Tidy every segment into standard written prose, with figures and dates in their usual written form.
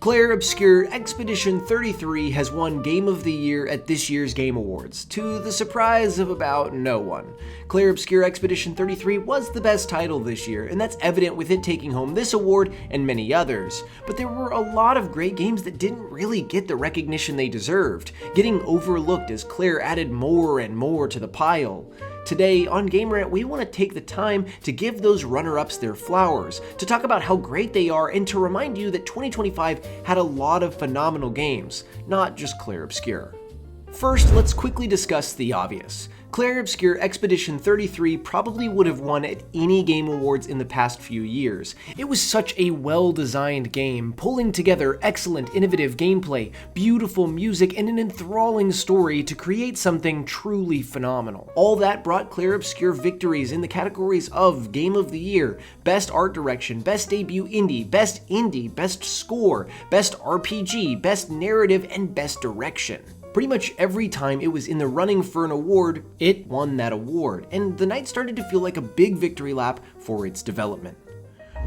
Clair Obscur Expedition 33 has won Game of the Year at this year's Game Awards, to the surprise of about no one. Clair Obscur Expedition 33 was the best title this year, and that's evident with it taking home this award and many others. But there were a lot of great games that didn't really get the recognition they deserved, getting overlooked as Clair added more and more to the pile. Today on Game Rant, we want to take the time to give those runner-ups their flowers, to talk about how great they are, and to remind you that 2025 had a lot of phenomenal games, not just Clair Obscur. First, let's quickly discuss the obvious. Clair Obscur Expedition 33 probably would have won at any Game Awards in the past few years. It was such a well-designed game, pulling together excellent innovative gameplay, beautiful music, and an enthralling story to create something truly phenomenal. All that brought Clair Obscur victories in the categories of Game of the Year, Best Art Direction, Best Debut Indie, Best Score, Best RPG, Best Narrative, and Best Direction. Pretty much every time it was in the running for an award, it won that award, and the night started to feel like a big victory lap for its development.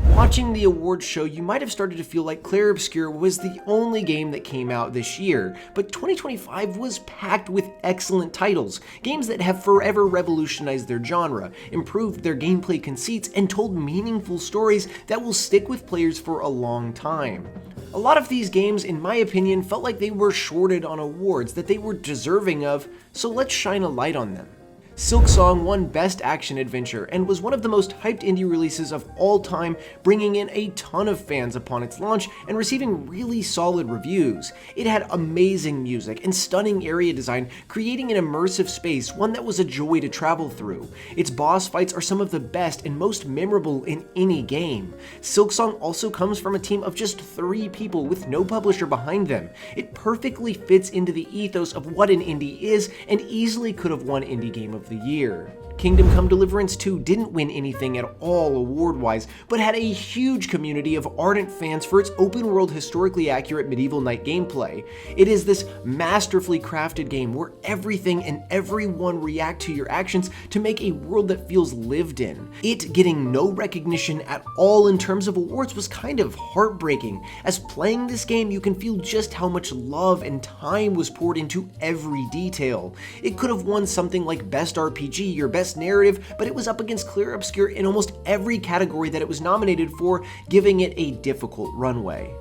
Watching the awards show, you might have started to feel like Clair Obscur was the only game that came out this year, but 2025 was packed with excellent titles, games that have forever revolutionized their genre, improved their gameplay conceits, and told meaningful stories that will stick with players for a long time. A lot of these games, in my opinion, felt like they were shorted on awards that they were deserving of, so let's shine a light on them. Silksong won Best Action Adventure and was one of the most hyped indie releases of all time, bringing in a ton of fans upon its launch and receiving really solid reviews. It had amazing music and stunning area design, creating an immersive space, one that was a joy to travel through. Its boss fights are some of the best and most memorable in any game. Silksong also comes from a team of just 3 people with no publisher behind them. It perfectly fits into the ethos of what an indie is and easily could have won Indie Game of the Year. Kingdom Come Deliverance 2 didn't win anything at all award-wise, but had a huge community of ardent fans for its open-world, historically accurate medieval knight gameplay. It is this masterfully crafted game where everything and everyone react to your actions to make a world that feels lived in. It getting no recognition at all in terms of awards was kind of heartbreaking, as playing this game you can feel just how much love and time was poured into every detail. It could have won something like Best RPG or Best Narrative, but it was up against Clair Obscur in almost every category that it was nominated for, giving it a difficult runway.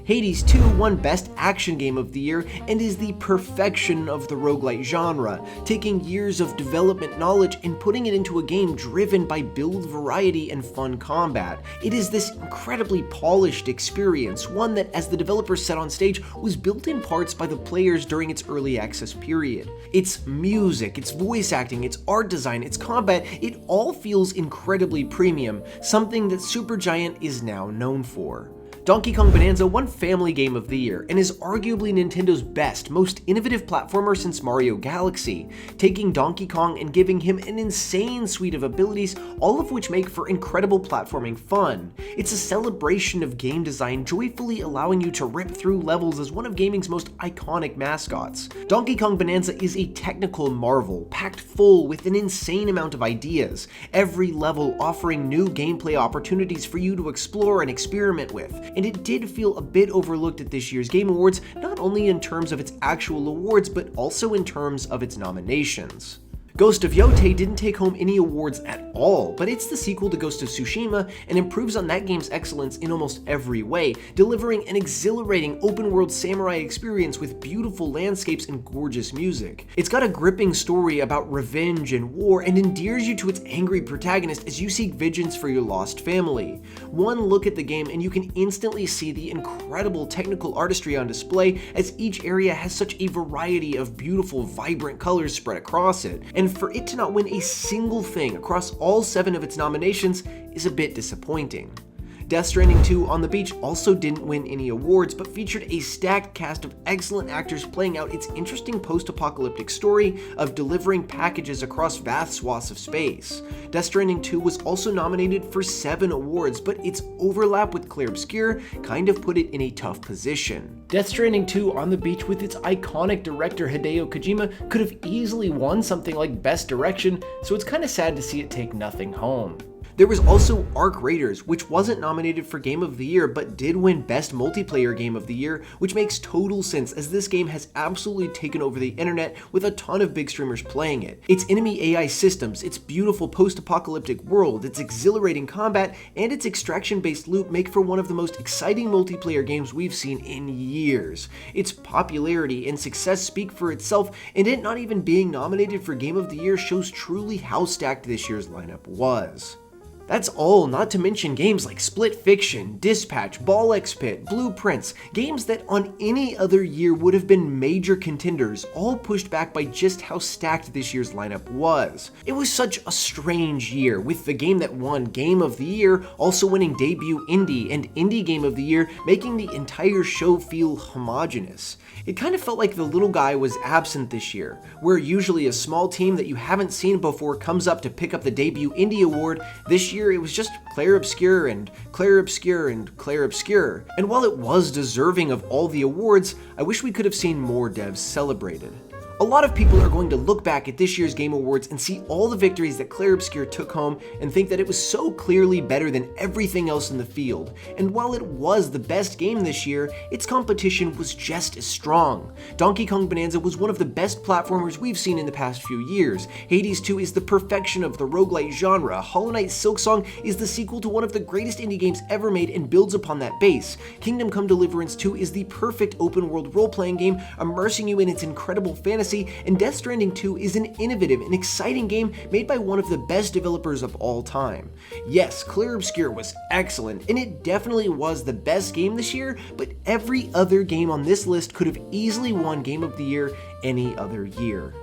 Hades 2 won Best Action Game of the Year and is the perfection of the roguelite genre, taking years of development knowledge and putting it into a game driven by build variety and fun combat. It is this incredibly polished experience, one that, as the developers said on stage, was built in parts by the players during its early access period. Its music, its voice acting, its art design, its combat, it all feels incredibly premium, something that Supergiant is now known for. Donkey Kong Bonanza won Family Game of the Year and is arguably Nintendo's best, most innovative platformer since Mario Galaxy, taking Donkey Kong and giving him an insane suite of abilities, all of which make for incredible platforming fun. It's a celebration of game design, joyfully allowing you to rip through levels as one of gaming's most iconic mascots. Donkey Kong Bonanza is a technical marvel, packed full with an insane amount of ideas, every level offering new gameplay opportunities for you to explore and experiment with. And it did feel a bit overlooked at this year's Game Awards, not only in terms of its actual awards, but also in terms of its nominations. Ghost of Yotei didn't take home any awards at all, but it's the sequel to Ghost of Tsushima and improves on that game's excellence in almost every way, delivering an exhilarating open-world samurai experience with beautiful landscapes and gorgeous music. It's got a gripping story about revenge and war and endears you to its angry protagonist as you seek vengeance for your lost family. One look at the game and you can instantly see the incredible technical artistry on display, as each area has such a variety of beautiful, vibrant colors spread across it. And for it to not win a single thing across all 7 of its nominations is a bit disappointing. Death Stranding 2 on the Beach also didn't win any awards, but featured a stacked cast of excellent actors playing out its interesting post-apocalyptic story of delivering packages across vast swaths of space. Death Stranding 2 was also nominated for 7 awards, but its overlap with Clair Obscur kind of put it in a tough position. Death Stranding 2 on the Beach, with its iconic director Hideo Kojima, could have easily won something like Best Direction, so it's kinda sad to see it take nothing home. There was also Arc Raiders, which wasn't nominated for Game of the Year but did win Best Multiplayer Game of the Year, which makes total sense as this game has absolutely taken over the internet with a ton of big streamers playing it. Its enemy AI systems, its beautiful post-apocalyptic world, its exhilarating combat, and its extraction-based loop make for one of the most exciting multiplayer games we've seen in years. Its popularity and success speak for itself, and it not even being nominated for Game of the Year shows truly how stacked this year's lineup was. That's all not to mention games like Split Fiction, Dispatch, Ball X Pit, Blueprints, games that on any other year would have been major contenders, all pushed back by just how stacked this year's lineup was. It was such a strange year, with the game that won Game of the Year also winning Debut Indie and Indie Game of the Year, making the entire show feel homogenous. It kind of felt like the little guy was absent this year, where usually a small team that you haven't seen before comes up to pick up the Debut Indie Award. This year it was just Clair Obscur and Clair Obscur and Clair Obscur. And while it was deserving of all the awards, I wish we could have seen more devs celebrated. A lot of people are going to look back at this year's Game Awards and see all the victories that Clair Obscur took home and think that it was so clearly better than everything else in the field. And while it was the best game this year, its competition was just as strong. Donkey Kong Bonanza was one of the best platformers we've seen in the past few years. Hades 2 is the perfection of the roguelite genre. Hollow Knight Silksong is the sequel to one of the greatest indie games ever made and builds upon that base. Kingdom Come Deliverance 2 is the perfect open-world role-playing game, immersing you in its incredible fantasy, and Death Stranding 2 is an innovative and exciting game made by one of the best developers of all time. Yes, Clair Obscur was excellent, and it definitely was the best game this year, but every other game on this list could have easily won Game of the Year any other year.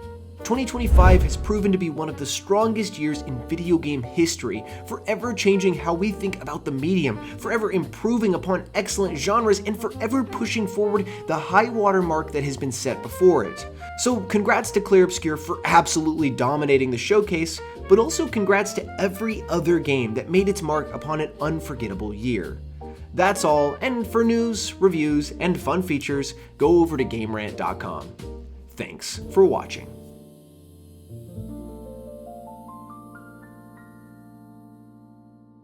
2025 has proven to be one of the strongest years in video game history, forever changing how we think about the medium, forever improving upon excellent genres, and forever pushing forward the high water mark that has been set before it. So congrats to Clair Obscur for absolutely dominating the showcase, but also congrats to every other game that made its mark upon an unforgettable year. That's all, and for news, reviews, and fun features, go over to GameRant.com. Thanks for watching.